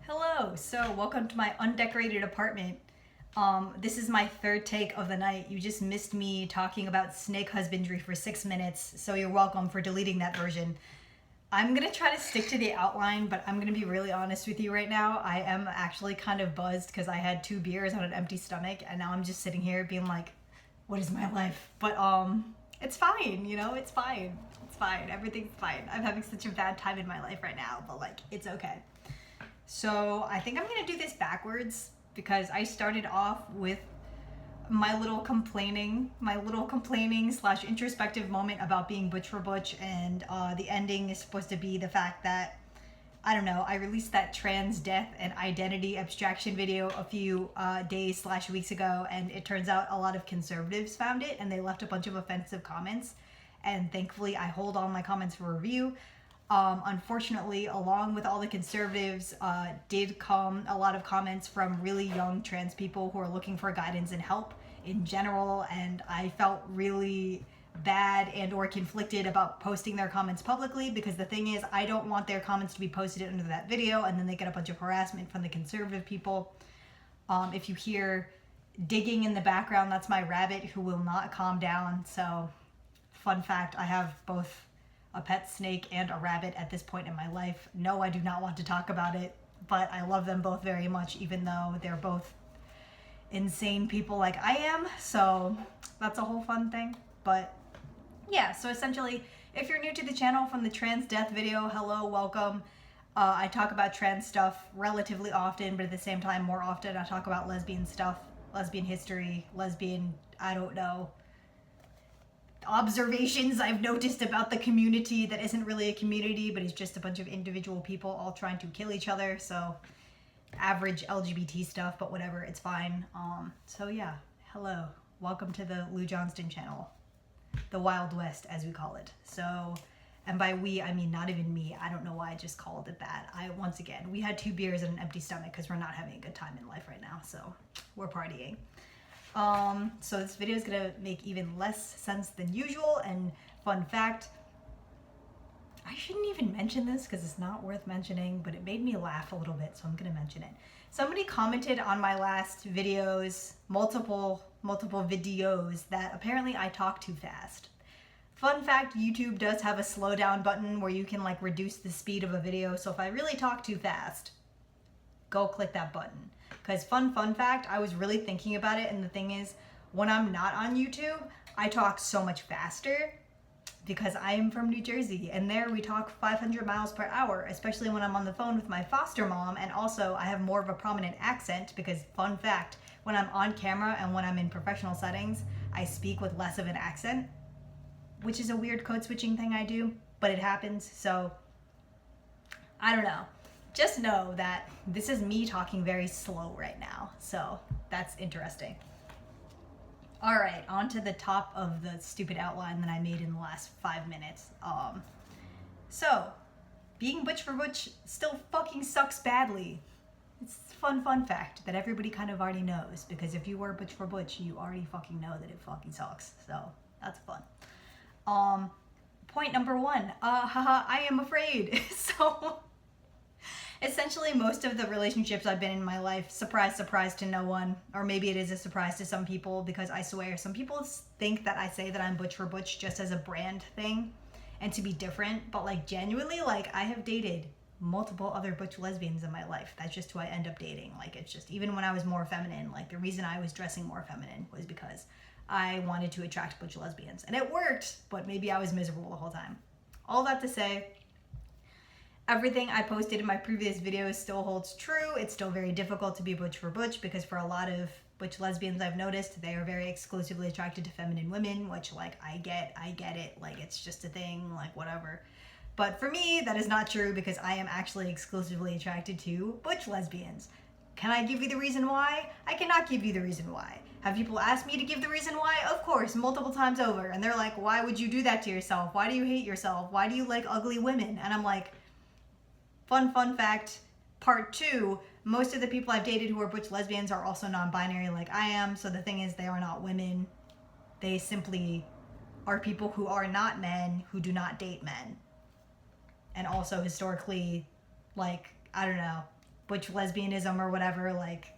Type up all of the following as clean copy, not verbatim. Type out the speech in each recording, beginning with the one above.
Hello, so welcome to my undecorated apartment. This is my third take of the night. You just missed me talking about snake husbandry for 6 minutes, so you're welcome for deleting that version. I'm gonna try to stick to the outline, but I'm gonna be really honest with you right now. I am actually kind of buzzed because I had 2 beers on an empty stomach, and now I'm just sitting here being like, what is my life? But it's fine, it's fine. It's fine. Everything's fine. I'm having such a bad time in my life right now, but like, it's okay. So I think I'm gonna do this backwards because I started off with my little complaining slash introspective moment about being Butch4Butch, and the ending is supposed to be the fact that, I don't know, I released that trans death and identity abstraction video a few days slash weeks ago, and it turns out a lot of conservatives found it and they left a bunch of offensive comments, and thankfully I hold all my comments for review. Unfortunately, along with all the conservatives, did come a lot of comments from really young trans people who are looking for guidance and help in general, and I felt really bad and or conflicted about posting their comments publicly, because the thing is, I don't want their comments to be posted under that video and then they get a bunch of harassment from the conservative people. If you hear digging in the background, that's my rabbit who will not calm down. So, fun fact, I have both a pet snake and a rabbit at this point in my life. No, I do not want to talk about it, but I love them both very much, even though they're both insane people like I am. So that's a whole fun thing. But yeah, so essentially, if you're new to the channel from the trans death video, hello, welcome. I talk about trans stuff relatively often, but at the same time, more often I talk about lesbian stuff, lesbian history, I don't know, observations I've noticed about the community that isn't really a community, but is just a bunch of individual people all trying to kill each other. So average LGBT stuff, but whatever, it's fine. So yeah, hello, welcome to the Lou Johnston channel, the Wild West as we call it. So, and by we I mean not even me. I don't know why I just called it that. Once again, we had 2 beers and an empty stomach because we're not having a good time in life right now, so we're partying. So this video is gonna make even less sense than usual, and fun fact, I shouldn't even mention this because it's not worth mentioning, but it made me laugh a little bit, so I'm gonna mention it. Somebody commented on my last videos, multiple videos, that apparently I talk too fast. Fun fact, YouTube does have a slow down button where you can like reduce the speed of a video, so if I really talk too fast, go click that button. Because fun fact, I was really thinking about it, and the thing is, when I'm not on YouTube, I talk so much faster because I am from New Jersey, and there we talk 500 miles per hour, especially when I'm on the phone with my foster mom, and also I have more of a prominent accent because, fun fact, when I'm on camera and when I'm in professional settings, I speak with less of an accent, which is a weird code switching thing I do, but it happens, so I don't know. Just know that this is me talking very slow right now, so that's interesting. All right, on to the top of the stupid outline that I made in the last 5 minutes. So, being Butch4Butch still fucking sucks badly. It's a fun fact that everybody kind of already knows, because if you were Butch4Butch, you already fucking know that it fucking sucks, so that's fun. Point number 1, I am afraid. So, essentially, most of the relationships I've been in my life, surprise to no one, or maybe it is a surprise to some people, because I swear, some people think that I say that I'm Butch4Butch just as a brand thing and to be different, but like genuinely, like I have dated multiple other butch lesbians in my life. That's just who I end up dating. Like, it's just, even when I was more feminine, like the reason I was dressing more feminine was because I wanted to attract butch lesbians, and it worked, but maybe I was miserable the whole time. All that to say, everything I posted in my previous videos still holds true. It's still very difficult to be Butch4Butch because for a lot of butch lesbians I've noticed, they are very exclusively attracted to feminine women, which, like, I get it, like, it's just a thing, like, whatever. But for me, that is not true because I am actually exclusively attracted to butch lesbians. Can I give you the reason why? I cannot give you the reason why. Have people asked me to give the reason why? Of course, multiple times over. And they're like, why would you do that to yourself? Why do you hate yourself? Why do you like ugly women? And I'm like, fun fact, part 2, most of the people I've dated who are butch lesbians are also non-binary like I am, so the thing is, they are not women. They simply are people who are not men, who do not date men. And also, historically, like, I don't know, butch lesbianism or whatever, like,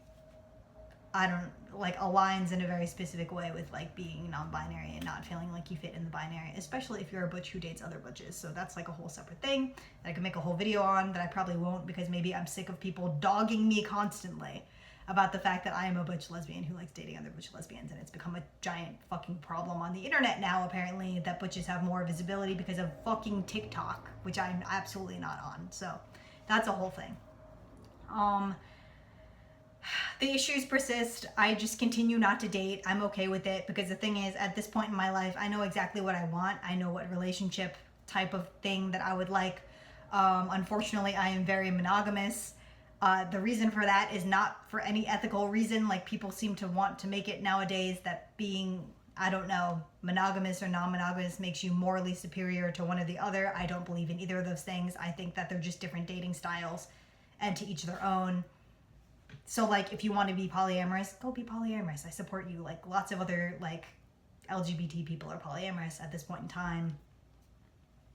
I don't, like, aligns in a very specific way with, like, being non-binary and not feeling like you fit in the binary, especially if you're a butch who dates other butches. So that's, like, a whole separate thing that I could make a whole video on, that I probably won't, because maybe I'm sick of people dogging me constantly about the fact that I am a butch lesbian who likes dating other butch lesbians, and it's become a giant fucking problem on the internet now, apparently, that butches have more visibility because of fucking TikTok, which I'm absolutely not on. So that's a whole thing. The issues persist. I just continue not to date. I'm okay with it, because the thing is, at this point in my life, I know exactly what I want. I know what relationship type of thing that I would like. Unfortunately, I am very monogamous. The reason for that is not for any ethical reason, like people seem to want to make it nowadays, that being, I don't know, monogamous or non-monogamous makes you morally superior to one or the other. I don't believe in either of those things. I think that they're just different dating styles, and to each their own. So, like, if you want to be polyamorous, go be polyamorous. I support you. Like, lots of other, like, LGBT people are polyamorous at this point in time.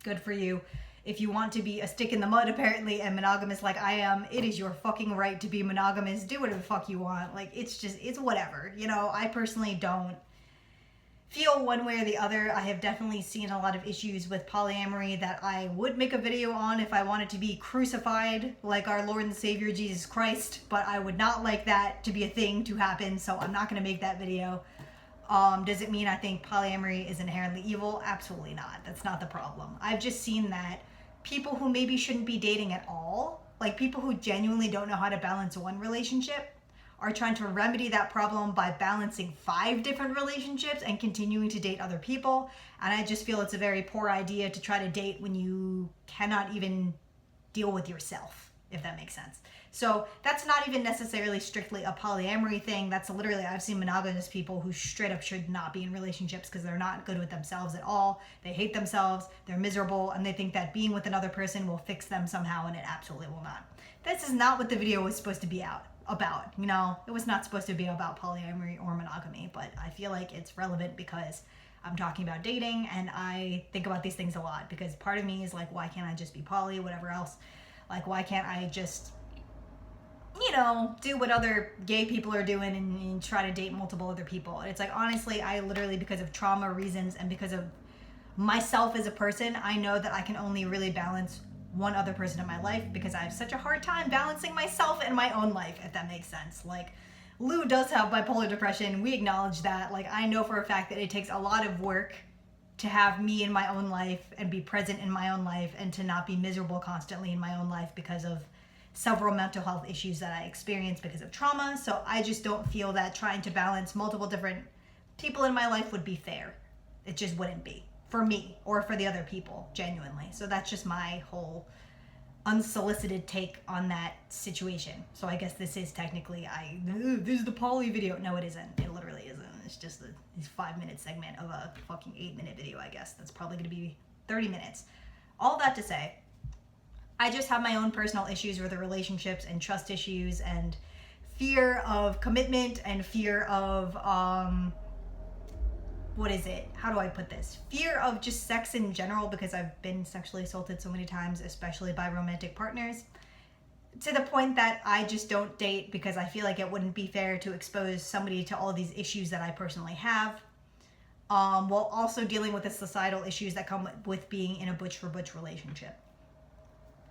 Good for you. If you want to be a stick in the mud, apparently, and monogamous like I am, it is your fucking right to be monogamous. Do whatever the fuck you want. Like, it's whatever. You know, I personally don't feel one way or the other. I have definitely seen a lot of issues with polyamory that I would make a video on if I wanted to be crucified like our Lord and Savior Jesus Christ, but I would not like that to be a thing to happen, so I'm not going to make that video. Does it mean I think polyamory is inherently evil? Absolutely not. That's not the problem. I've just seen that people who maybe shouldn't be dating at all, like people who genuinely don't know how to balance one relationship, are trying to remedy that problem by balancing 5 different relationships and continuing to date other people. And I just feel it's a very poor idea to try to date when you cannot even deal with yourself, if that makes sense. So that's not even necessarily strictly a polyamory thing. That's literally, I've seen monogamous people who straight up should not be in relationships because they're not good with themselves at all. They hate themselves, they're miserable, and they think that being with another person will fix them somehow, and it absolutely will not. This is not what the video was supposed to be about. You know, it was not supposed to be about polyamory or monogamy, but I feel like it's relevant because I'm talking about dating, and I think about these things a lot, because part of me is like, why can't I just be poly, whatever else? Like, why can't I just, you know, do what other gay people are doing and try to date multiple other people? And it's like, honestly, I literally, because of trauma reasons and because of myself as a person, I know that I can only really balance one other person in my life, because I have such a hard time balancing myself in my own life, if that makes sense. Like, Lou does have bipolar depression. We acknowledge that. Like, I know for a fact that it takes a lot of work to have me in my own life and be present in my own life, and to not be miserable constantly in my own life because of several mental health issues that I experienced because of trauma. So I just don't feel that trying to balance multiple different people in my life would be fair. It just wouldn't be. For me or for the other people, genuinely. So that's just my whole unsolicited take on that situation. So I guess this is technically, this is the poly video. No, it isn't. It literally isn't. It's just this 5-minute segment of a fucking 8-minute video, I guess. That's probably going to be 30 minutes. All that to say, I just have my own personal issues with the relationships and trust issues and fear of commitment and fear of, what is it? How do I put this? Fear of just sex in general, because I've been sexually assaulted so many times, especially by romantic partners, to the point that I just don't date because I feel like it wouldn't be fair to expose somebody to all these issues that I personally have, while also dealing with the societal issues that come with being in a Butch4Butch relationship.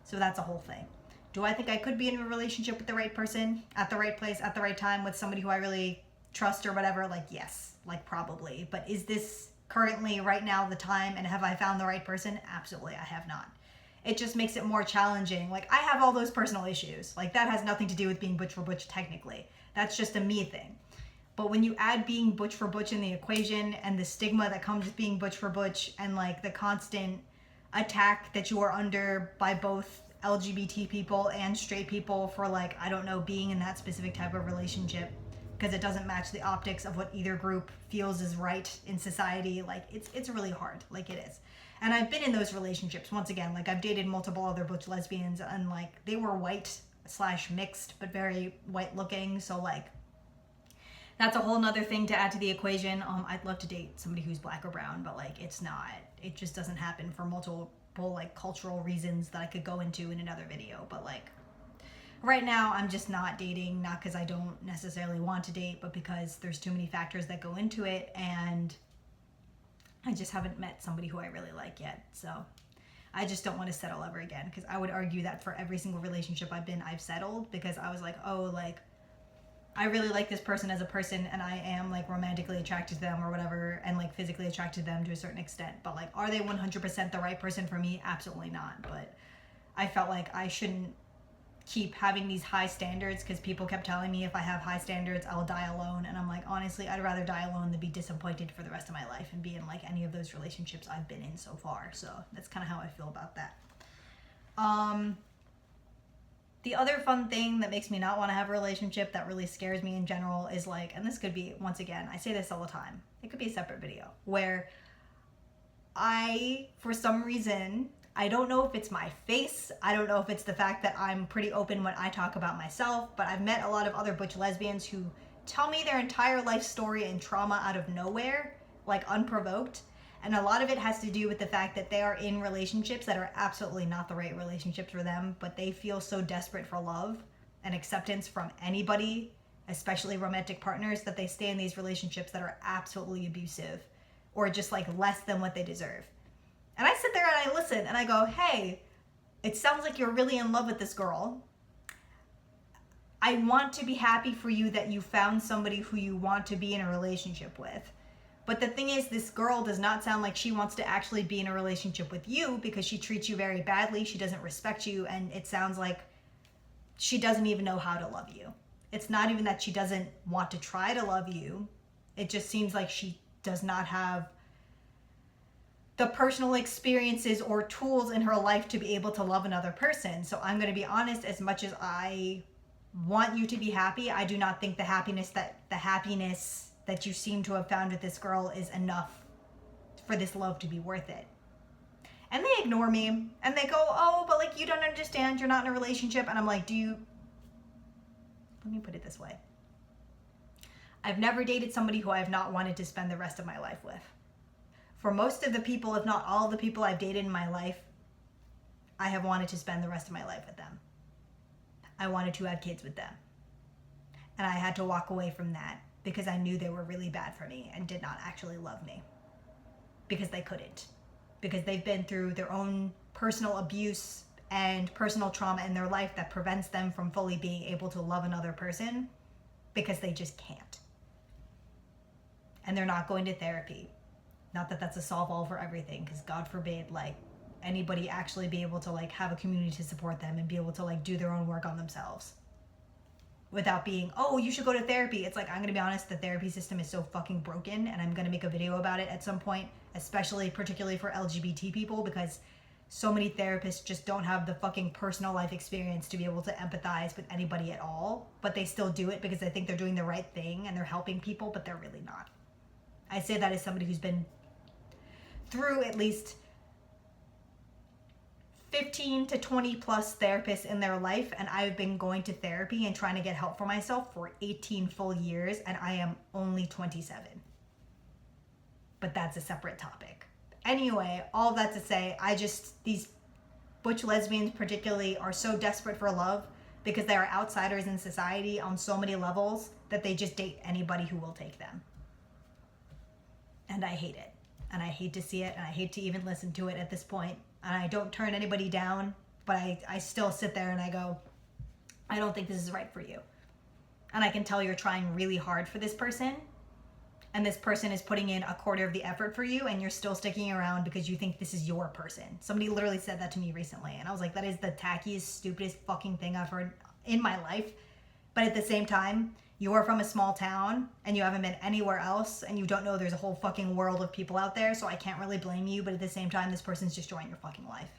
So that's a whole thing. Do I think I could be in a relationship with the right person, at the right place, at the right time, with somebody who I really trust or whatever? Like, yes. Like, probably. But is this currently, right now, the time, and have I found the right person? Absolutely, I have not. It just makes it more challenging. Like, I have all those personal issues. Like, that has nothing to do with being Butch4Butch, technically. That's just a me thing. But when you add being Butch4Butch in the equation, and the stigma that comes with being Butch4Butch, and, like, the constant attack that you are under by both LGBT people and straight people for, like, I don't know, being in that specific type of relationship, because it doesn't match the optics of what either group feels is right in society. Like, it's really hard. Like, it is. And I've been in those relationships. Once again, like, I've dated multiple other butch lesbians, and, like, they were white/mixed, but very white looking. So, like, that's a whole nother thing to add to the equation. I'd love to date somebody who's black or brown, but, like, it's not. It just doesn't happen for multiple, like, cultural reasons that I could go into in another video. But, like, Right now, I'm just not dating, not because I don't necessarily want to date, but because there's too many factors that go into it, and I just haven't met somebody who I really like yet. So I just don't want to settle ever again, because I would argue that for every single relationship I've settled, because I was like, oh, like, I really like this person as a person, and I am like romantically attracted to them or whatever, and like physically attracted to them to a certain extent, but like, are they 100% the right person for me? Absolutely not. But I felt like I shouldn't keep having these high standards, because people kept telling me if I have high standards I'll die alone, and I'm like, honestly, I'd rather die alone than be disappointed for the rest of my life and be in like any of those relationships I've been in so far. So that's kind of how I feel about that. The other fun thing that makes me not want to have a relationship, that really scares me in general, is like, and this could be, once again, I say this all the time, it could be a separate video, where I, for some reason, I don't know if it's my face, I don't know if it's the fact that I'm pretty open when I talk about myself, but I've met a lot of other butch lesbians who tell me their entire life story and trauma out of nowhere, like unprovoked. And a lot of it has to do with the fact that they are in relationships that are absolutely not the right relationships for them, but they feel so desperate for love and acceptance from anybody, especially romantic partners, that they stay in these relationships that are absolutely abusive or just like less than what they deserve. And I sit there and I listen and I go, hey, it sounds like you're really in love with this girl. I want to be happy for you that you found somebody who you want to be in a relationship with. But the thing is, this girl does not sound like she wants to actually be in a relationship with you, because she treats you very badly, she doesn't respect you, and it sounds like she doesn't even know how to love you. It's not even that she doesn't want to try to love you. It just seems like she does not have the personal experiences or tools in her life to be able to love another person. So I'm going to be honest, as much as I want you to be happy, I do not think the happiness that you seem to have found with this girl is enough for this love to be worth it. And they ignore me and they go, oh, but like, you don't understand, you're not in a relationship. And I'm like, let me put it this way. I've never dated somebody who I have not wanted to spend the rest of my life with. For most of the people, if not all the people I've dated in my life, I have wanted to spend the rest of my life with them. I wanted to have kids with them. And I had to walk away from that, because I knew they were really bad for me and did not actually love me, because they couldn't, because they've been through their own personal abuse and personal trauma in their life that prevents them from fully being able to love another person, because they just can't. And they're not going to therapy. Not that that's a solve all for everything, because God forbid like anybody actually be able to like have a community to support them and be able to like do their own work on themselves without being, oh, you should go to therapy. It's like, I'm gonna be honest, the therapy system is so fucking broken, and I'm gonna make a video about it at some point, especially particularly for LGBT people, because so many therapists just don't have the fucking personal life experience to be able to empathize with anybody at all, but they still do it because they think they're doing the right thing and they're helping people, but they're really not. I say that as somebody who's been through at least 15 to 20 plus therapists in their life, and I've been going to therapy and trying to get help for myself for 18 full years, and I am only 27. But that's a separate topic. Anyway, all that to say, these butch lesbians particularly are so desperate for love because they are outsiders in society on so many levels that they just date anybody who will take them. And I hate it. And I hate to see it, and I hate to even listen to it at this point. And I don't turn anybody down, but I still sit there and I go, I don't think this is right for you. And I can tell you're trying really hard for this person, and this person is putting in a quarter of the effort for you, and you're still sticking around because you think this is your person. Somebody literally said that to me recently, and I was like, that is the tackiest, stupidest fucking thing I've heard in my life. But at the same time, you are from a small town and you haven't been anywhere else, and you don't know there's a whole fucking world of people out there, so I can't really blame you, but at the same time, this person's destroying your fucking life.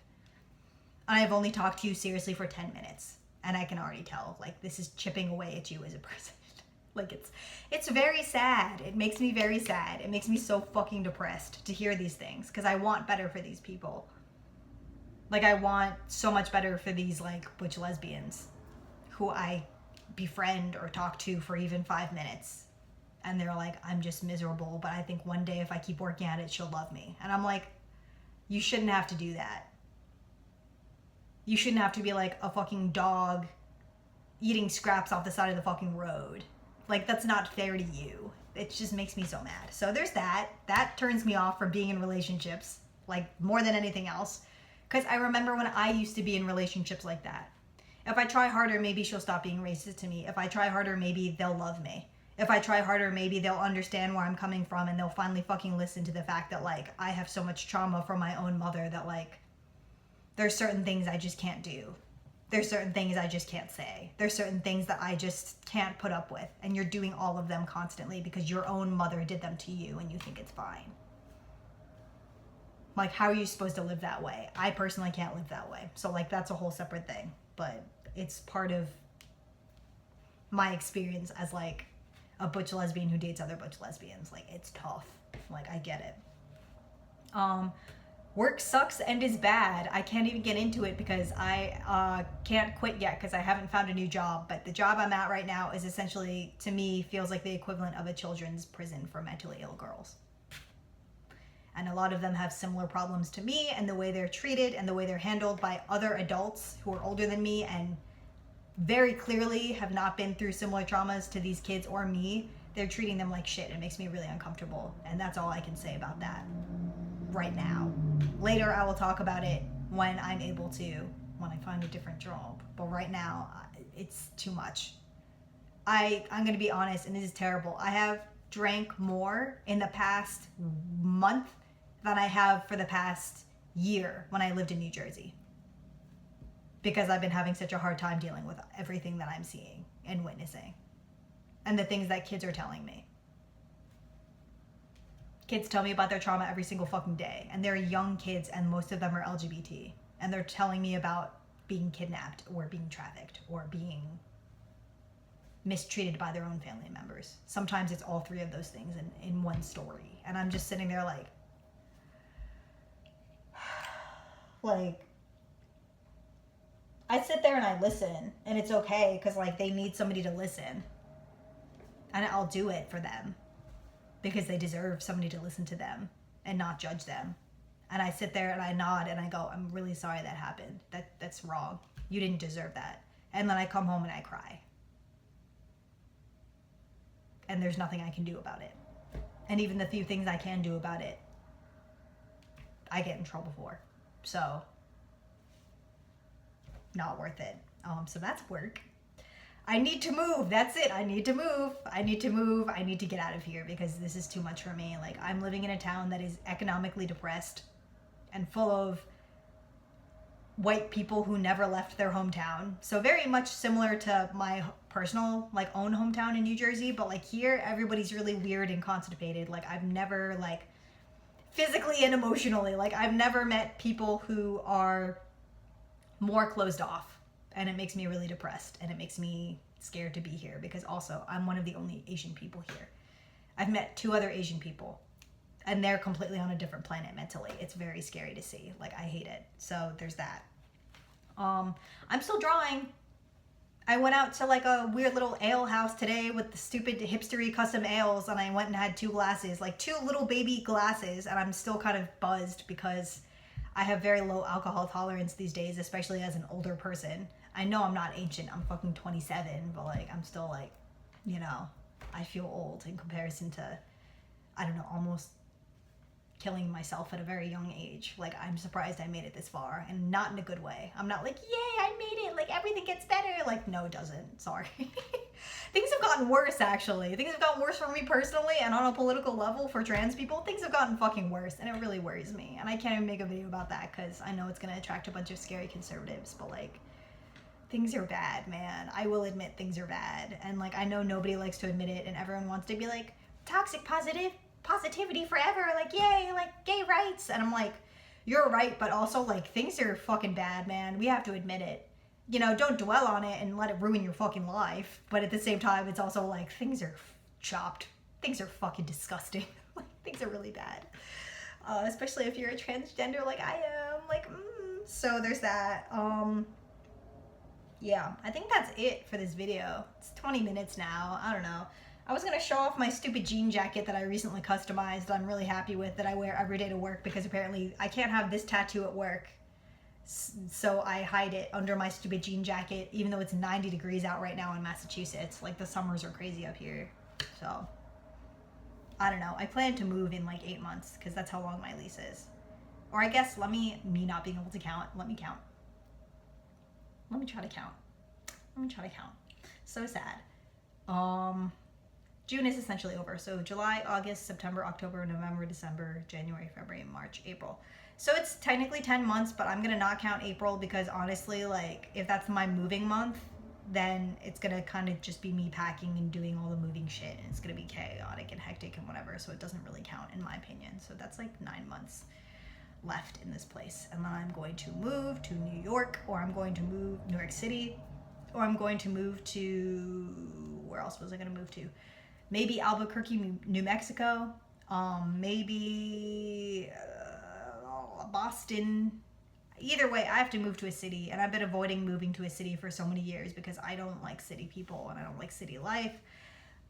And I've only talked to you seriously for 10 minutes, and I can already tell, like, this is chipping away at you as a person. Like, it's very sad. It makes me very sad. It makes me so fucking depressed to hear these things, because I want better for these people. Like, I want so much better for these, like, butch lesbians who I befriend or talk to for even 5 minutes, and they're like, I'm just miserable, but I think one day if I keep working at it, she'll love me. And I'm like, you shouldn't have to do that. You shouldn't have to be like a fucking dog eating scraps off the side of the fucking road. Like, that's not fair to you. It just makes me so mad. So there's that. That turns me off from being in relationships, like, more than anything else. Because I remember when I used to be in relationships like that. If I try harder, maybe she'll stop being racist to me. If I try harder, maybe they'll love me. If I try harder, maybe they'll understand where I'm coming from and they'll finally fucking listen to the fact that, like, I have so much trauma from my own mother that, like, there's certain things I just can't do. There's certain things I just can't say. There's certain things that I just can't put up with. And you're doing all of them constantly because your own mother did them to you and you think it's fine. Like, how are you supposed to live that way? I personally can't live that way. So, like, that's a whole separate thing. But it's part of my experience as, like, a butch lesbian who dates other butch lesbians. Like, it's tough. Like, I get it. Work sucks and is bad. I can't even get into it because I can't quit yet because I haven't found a new job. But the job I'm at right now is essentially, to me, feels like the equivalent of a children's prison for mentally ill girls. And a lot of them have similar problems to me, and the way they're treated and the way they're handled by other adults who are older than me and very clearly have not been through similar traumas to these kids or me. They're treating them like shit. It makes me really uncomfortable. And that's all I can say about that right now. Later, I will talk about it when I'm able to, when I find a different job. But right now, it's too much. I'm going to be honest, and this is terrible. I have drank more in the past month than I have for the past year when I lived in New Jersey. Because I've been having such a hard time dealing with everything that I'm seeing and witnessing. And the things that kids are telling me. Kids tell me about their trauma every single fucking day. And they're young kids, and most of them are LGBT. And they're telling me about being kidnapped or being trafficked or being mistreated by their own family members. Sometimes it's all three of those things in one story. And I'm just sitting there like, I sit there and I listen, and it's okay because, like, they need somebody to listen. And I'll do it for them because they deserve somebody to listen to them and not judge them. And I sit there and I nod and I go, I'm really sorry that happened. That's wrong. You didn't deserve that. And then I come home and I cry. And there's nothing I can do about it. And even the few things I can do about it, I get in trouble for. So, not worth it. So that's work. I need to move. That's it. I need to move. I need to get out of here because this is too much for me. Like, I'm living in a town that is economically depressed and full of white people who never left their hometown. So very much similar to my personal, like, own hometown in New Jersey. But, like, here, everybody's really weird and constipated. Like, I've never, like, physically and emotionally, like, I've never met people who are more closed off. And it makes me really depressed, and it makes me scared to be here because also I'm one of the only Asian people here. I've met 2 other Asian people, and they're completely on a different planet mentally. It's very scary to see. Like, I hate it. So there's that. I'm still drawing. I went out to, like, a weird little ale house today with the stupid hipstery custom ales, and I went and had 2 glasses, like 2 little baby glasses, and I'm still kind of buzzed because I have very low alcohol tolerance these days, especially as an older person. I know I'm not ancient. I'm fucking 27, but, like, I'm still, like, you know, I feel old in comparison to, I don't know, almost killing myself at a very young age. Like, I'm surprised I made it this far, and not in a good way. I'm not like, yay, I made it, like, everything gets better. Like, no, it doesn't. Sorry. Things have gotten worse, actually. Things have gotten worse for me personally, and on a political level for trans people, things have gotten fucking worse, and it really worries me. And I can't even make a video about that because I know it's going to attract a bunch of scary conservatives, but, like, things are bad, man. I will admit things are bad. And, like, I know nobody likes to admit it, and everyone wants to be like, toxic positivity forever, like, yay, like, gay rights. And I'm like, you're right, but also, like, things are fucking bad, man. We have to admit it. You know, don't dwell on it and let it ruin your fucking life. But at the same time, it's also like, things are chopped. Things are fucking disgusting. Like, things are really bad. Especially if you're a transgender like I am. Like, So there's that. Yeah, I think that's it for this video. It's 20 minutes now. I don't know. I was going to show off my stupid jean jacket that I recently customized that I'm really happy with, that I wear every day to work because apparently I can't have this tattoo at work. So I hide it under my stupid jean jacket, even though it's 90 degrees out right now in Massachusetts. Like, the summers are crazy up here. So, I don't know. I plan to move in like 8 months because that's how long my lease is. Or I guess, me not being able to count, let me count. Let me try to count. Let me try to count. So sad. June is essentially over. So July, August, September, October, November, December, January, February, March, April. So it's technically 10 months, but I'm going to not count April because honestly, like, if that's my moving month, then it's going to kind of just be me packing and doing all the moving shit, and it's going to be chaotic and hectic and whatever, so it doesn't really count in my opinion. So that's like 9 months left in this place. And then I'm going to move to New York, or I'm going to move New York City, or I'm going to move to, where else was I going to move to? Maybe Albuquerque, New Mexico, maybe Boston. Either way, I have to move to a city, and I've been avoiding moving to a city for so many years because I don't like city people and I don't like city life.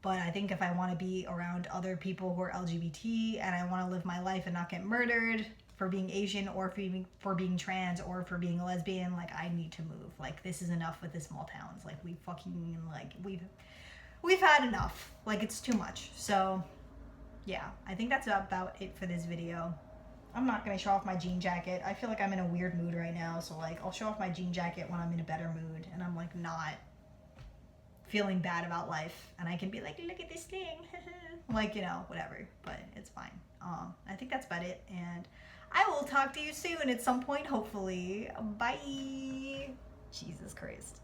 But I think if I want to be around other people who are LGBT and I want to live my life and not get murdered for being Asian or for being trans or for being a lesbian, like, I need to move. Like, this is enough with the small towns. Like, we've had enough. Like, it's too much. So yeah, I think that's about it for this video. I'm not going to show off my jean jacket. I feel like I'm in a weird mood right now. So, like, I'll show off my jean jacket when I'm in a better mood and I'm, like, not feeling bad about life. And I can be like, look at this thing. Like, you know, whatever. But it's fine. I think that's about it. And I will talk to you soon at some point, hopefully. Bye. Jesus Christ.